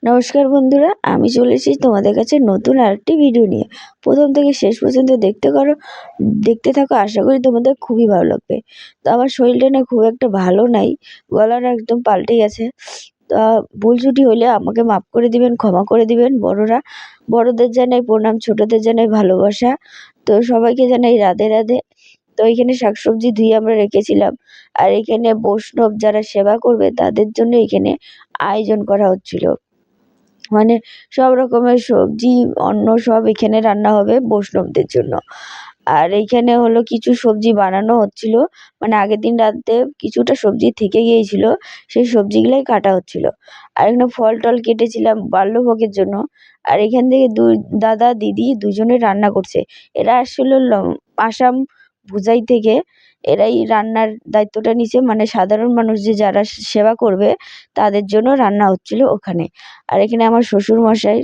নমস্কার বন্ধুরা, আমি চলে এসেছি তোমাদের কাছে নতুন আরেকটি ভিডিও নিয়ে। প্রথম থেকে শেষ পর্যন্ত দেখতে থাকো, আশা করি তোমাদের খুবই ভালো লাগবে। তো আমার শরীরটা না খুব একটা ভালো নাই, গলাটা একদম পাল্টে গেছে। তা ভুল ত্রুটি হলে আমাকে মাফ করে দিবেন, ক্ষমা করে দিবেন। বড়দের জানাই প্রণাম, ছোটদের জানাই ভালোবাসা। তো সবাইকে জানাই রাধে রাধে। তো এখানে শাকসবজি ধুয়ে আমরা রেখেছিলাম, আর এখানে বৈষ্ণব যারা সেবা করবে তাদের জন্য এখানে আয়োজন করা হচ্ছিল। মানে সব রকমের সবজি, অন্ন সব এখানে রান্না হবে বৈষ্ণবদের জন্য। আর এইখানে হলো কিছু সবজি বানানো হচ্ছিল, মানে আগের দিন রাতে কিছুটা সবজি থেকে গিয়েছিল, সেই সবজিগুলাই কাটা হচ্ছিল। আর এখানে ফল টল কেটেছিলাম বাল্যভোগের জন্য। আর এখান থেকে দুই দাদা দিদি দুজনে রান্না করছে। এরা আসলে আসাম ভুজাই থেকে এরাই রান্নার দায়িত্বটা নিছে, মানে সাধারণ মানুষ যে যারা সেবা করবে তাদের জন্য রান্না হচ্ছিল ওখানে। আর এখানে আমার শ্বশুরমশাই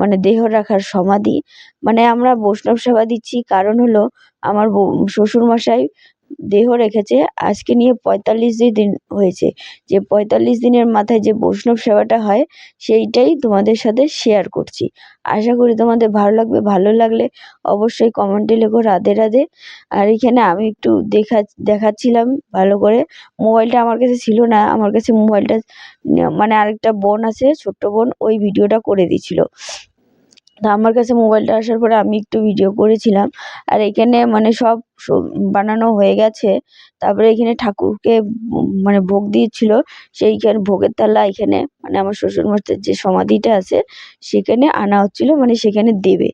মানে দেহ রাখার সমাধি, মানে আমরা বৈষ্ণব সেবা দিচ্ছি কারণ হলো আমার শ্বশুরমশাই দেহ রেখেছে আজকে নিয়ে ৪৫ দিন হয়েছে। যে ৪৫ দিনের মাথায় যে বৈষ্ণব সেবাটা হয় সেইটাই তোমাদের সাথে শেয়ার করছি। আশা করি তোমাদের ভালো লাগবে। ভালো লাগলে অবশ্যই কমেন্টে লেখো রাধে রাধে। আর এখানে আমি একটু দেখাচ্ছিলাম ভালো করে। মোবাইলটা আমার কাছে ছিল না, আমার কাছে মোবাইলটা মানে আরেকটা বোন আছে, ছোট্ট বোন, ওই ভিডিওটা করে দিছিল। তো আমার কাছে মোবাইলটা আসার পরে আমি একটু ভিডিও করেছিলাম। আর এখানে মানে সব বানানো হয়ে গেছে। তারপরে এখানে ঠাকুরকে মানে ভোগ দিয়েছিল, সেইখানে ভোগের থালা এখানে মানে আমার শ্বশুরমশাইয়ের যে সমাধিটা আছে সেখানে আনা হচ্ছিল, মানে সেখানে দেবে।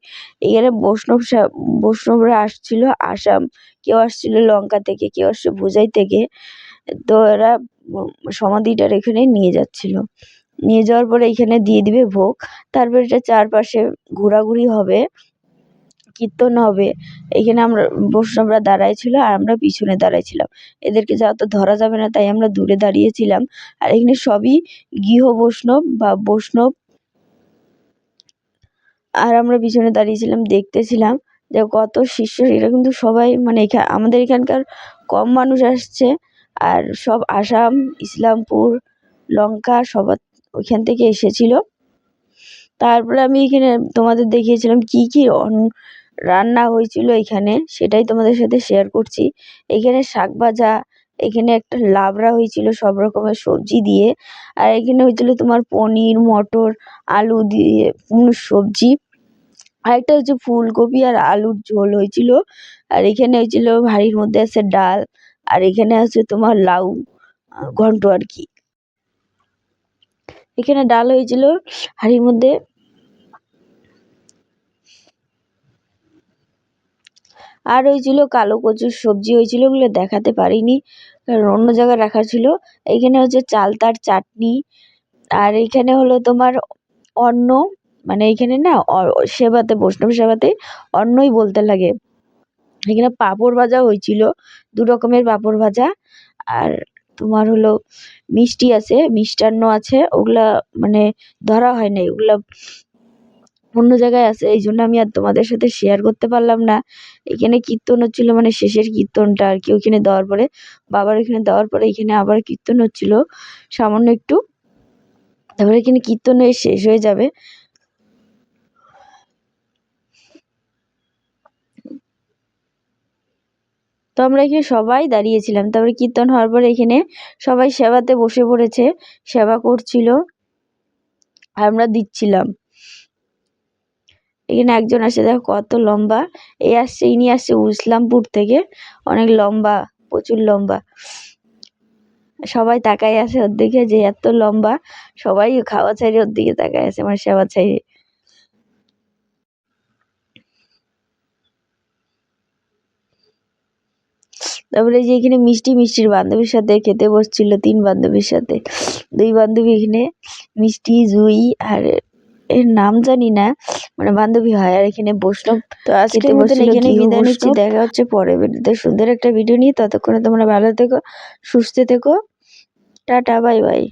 এখানে বৈষ্ণবরা আসছিল আসাম, কেউ আসছিল লঙ্কা থেকে, কেউ আসছে ভুজাই থেকে। তো এরা সমাধিটার এখানে নিয়ে যাচ্ছিল। নিয়ে যাওয়ার পরে এখানে দিয়ে দিবে ভোগ। তারপর এটা চারপাশে ঘোরাঘুরি হবে, কীর্তন হবে। এখানে আমরা বৈষ্ণবরা দাঁড়ায় ছিল আর আমরা পিছনে দাঁড়ায় ছিলাম। এদেরকে তো ধরা যাবে না, তাই আমরা দূরে দাঁড়িয়েছিলাম। আর এখানে সবই গৃহ বৈষ্ণব বা বৈষ্ণব। আর আমরা পিছনে দাঁড়িয়েছিলাম, দেখতেছিলাম যে কত শিষ্য। এটা কিন্তু সবাই মানে আমাদের এখানকার কম মানুষ আসছে, আর সব আসাম, ইসলামপুর, লঙ্কা সবার ওইখান থেকে এসেছিল। তারপরে আমি এখানে তোমাদের দেখিয়েছিলাম কি কি রান্না হয়েছিল এখানে, সেটাই তোমাদের সাথে শেয়ার করছি। এখানে শাক ভাজা, এখানে একটা লাবড়া হয়েছিল সব রকমের সবজি দিয়ে। আর এখানে হয়েছিল তোমার পনির, মটর, আলু দিয়ে সবজি। আরেকটা হচ্ছে ফুলকপি আর আলুর ঝোল হয়েছিল। আর এখানে হয়েছিল হাঁড়ির মধ্যে আছে ডাল। আর এখানে আছে তোমার লাউ ঘন্ট আর কি। এখানে ডাল হয়েছিল হাঁড়ির মধ্যে। আর হয়েছিল কালো কচুর সবজি হয়েছিল, ওগুলো দেখাতে পারিনি কারণ অন্য জায়গায় রাখা ছিল। এইখানে হচ্ছে চালতার চাটনি। আর এইখানে হলো তোমার অন্ন, মানে এইখানে না সেবাতে, বৈষ্ণব সেবাতে অন্নই বলতে লাগে। এখানে পাঁপড় ভাজা হয়েছিল, ২ রকমের পাঁপড় ভাজা। আর তোমার হলো মিষ্টি আছে, মিষ্টান্ন আছে, ওগুলা মানে ধরা হয় নাই, ওগুলা অন্য জায়গায় আছে, এই জন্য আমি আর তোমাদের সাথে শেয়ার করতে পারলাম না। এখানে কীর্তন হচ্ছিল, মানে শেষের কীর্তনটা আর কি। ওইখানে দেওয়ার পরে বাবার এখানে দেওয়ার পরে এখানে আবার কীর্তন হচ্ছিল সামান্য একটু। তারপরে এখানে কীর্তন হয়ে শেষ হয়ে যাবে। তো আমরা এখানে সবাই দাঁড়িয়েছিলাম। তারপরে কীর্তন হওয়ার পরে এখানে সবাই সেবাতে বসে পড়েছে, সেবা করছিল আর আমরা দিচ্ছিলাম। এখানে একজন আসে, দেখো কত লম্বা, ইনি আসছে ইসলামপুর থেকে, অনেক লম্বা, প্রচুর লম্বা। সবাই তাকায় আছে ওর দিকে, যে এত লম্বা, সবাই খাওয়া ছাইরে ওর দিকে তাকায় আছে, মানে সেবা ছাইরে। তারপরে যে এখানে মিষ্টির বান্ধবীর সাথে খেতে বসছিল, ৩ বান্ধবীর সাথে। ২ বান্ধবী এখানে মিষ্টি, জুই আর এর নাম জানি না, মানে বান্ধবী হয়। আর এখানে বৈষ্ণব তো আজকের মতন এখানে বিদায় নিচ্ছি। দেখা হচ্ছে পরের ভিডিওতে সুন্দর একটা ভিডিও নিয়ে। ততক্ষণে তোমরা ভালো থেকো, সুস্থ থেকো, টাটা, বাই বাই।